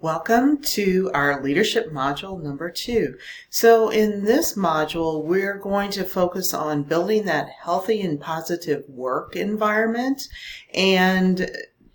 Welcome to our leadership module number 2. So in this module, we're going to focus on building that healthy and positive work environment and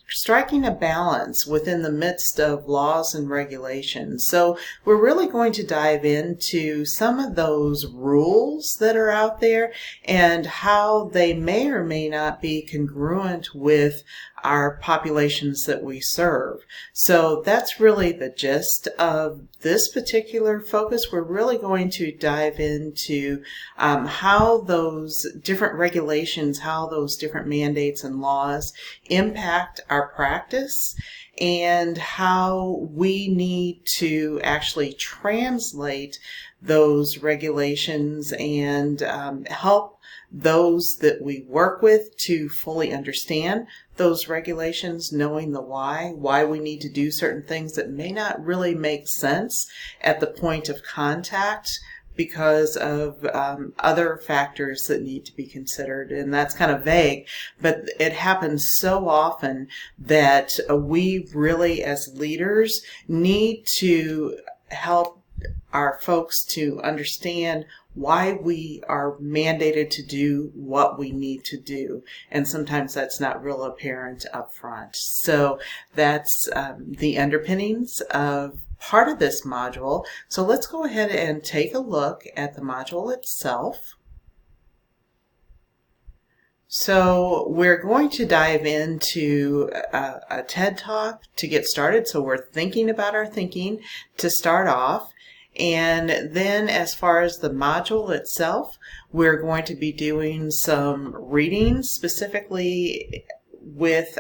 striking a balance within the midst of laws and regulations. So we're really going to dive into some of those rules that are out there and how they may or may not be congruent with our populations that we serve. So that's really the gist of this particular focus. We're really going to dive into how those different regulations, how those different mandates and laws impact our practice and how we need to actually translate those regulations and help those that we work with to fully understand those regulations, knowing the why we need to do certain things that may not really make sense at the point of contact because of other factors that need to be considered. And that's kind of vague, but it happens so often that we really as leaders need to help our folks to understand why we are mandated to do what we need to do. And sometimes that's not real apparent up front. So that's the underpinnings of part of this module. So let's go ahead and take a look at the module itself. So we're going to dive into a TED Talk to get started. So we're thinking about our thinking to start off. And then as far as the module itself, we're going to be doing some readings specifically with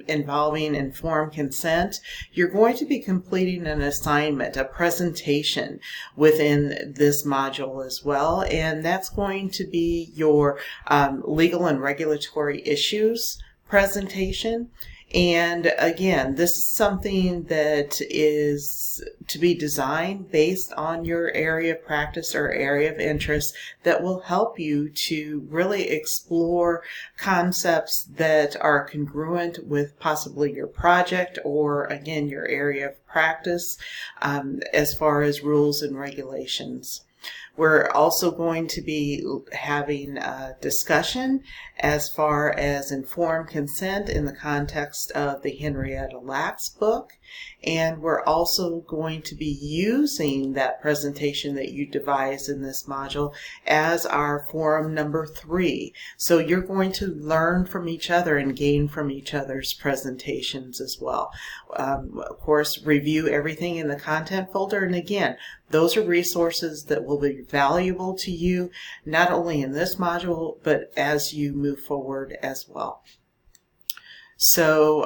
involving informed consent. You're going to be completing an assignment, a presentation within this module as well. And that's going to be your legal and regulatory issues presentation. And again, this is something that is to be designed based on your area of practice or area of interest that will help you to really explore concepts that are congruent with possibly your project or, again, your area of practice as far as rules and regulations. We're also going to be having a discussion as far as informed consent in the context of the Henrietta Lacks book. And we're also going to be using that presentation that you devised in this module as our forum number 3. So you're going to learn from each other and gain from each other's presentations as well. Of course, review everything in the content folder. And again, those are resources that will be valuable to you, not only in this module, but as you move forward as well. So,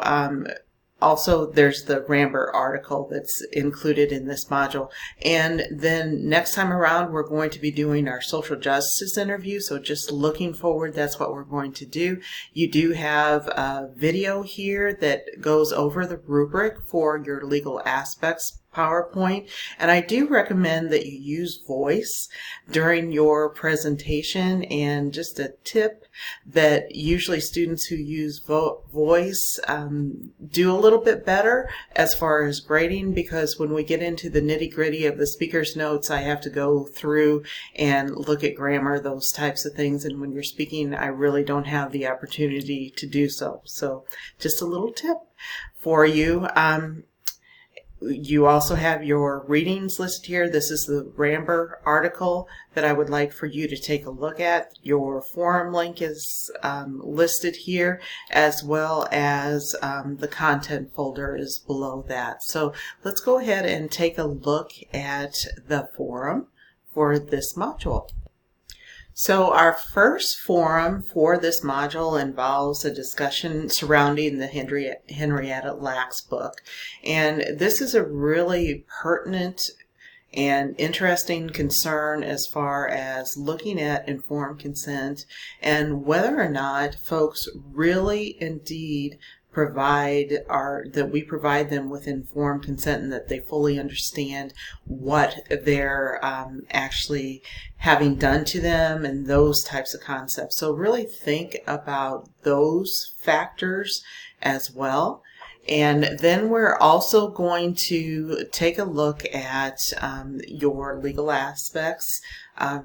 also, there's the Ramber article that's included in this module. And then next time around, we're going to be doing our social justice interview. So just looking forward, that's what we're going to do. You do have a video here that goes over the rubric for your legal aspects PowerPoint, and I do recommend that you use voice during your presentation. And just a tip that usually students who use voice do a little bit better as far as grading, because when we get into the nitty-gritty of the speaker's notes, I have to go through and look at grammar, those types of things, and when you're speaking, I really don't have the opportunity to do so. So just a little tip for you. You also have your readings listed here. This is the Ramber article that I would like for you to take a look at. Your forum link is listed here, as well as the content folder is below that. So let's go ahead and take a look at the forum for this module. So our first forum for this module involves a discussion surrounding the Henrietta Lacks book. And this is a really pertinent and interesting concern as far as looking at informed consent and whether or not folks really indeed that we provide them with informed consent and that they fully understand what they're actually having done to them and those types of concepts. So really think about those factors as well. And then we're also going to take a look at your legal aspects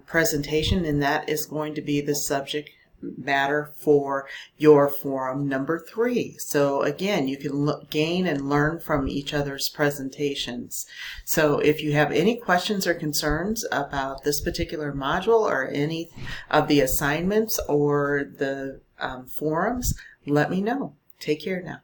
presentation, and that is going to be the subject matter for your forum number 3. So again, you can gain and learn from each other's presentations. So if you have any questions or concerns about this particular module or any of the assignments or the forums, let me know. Take care now.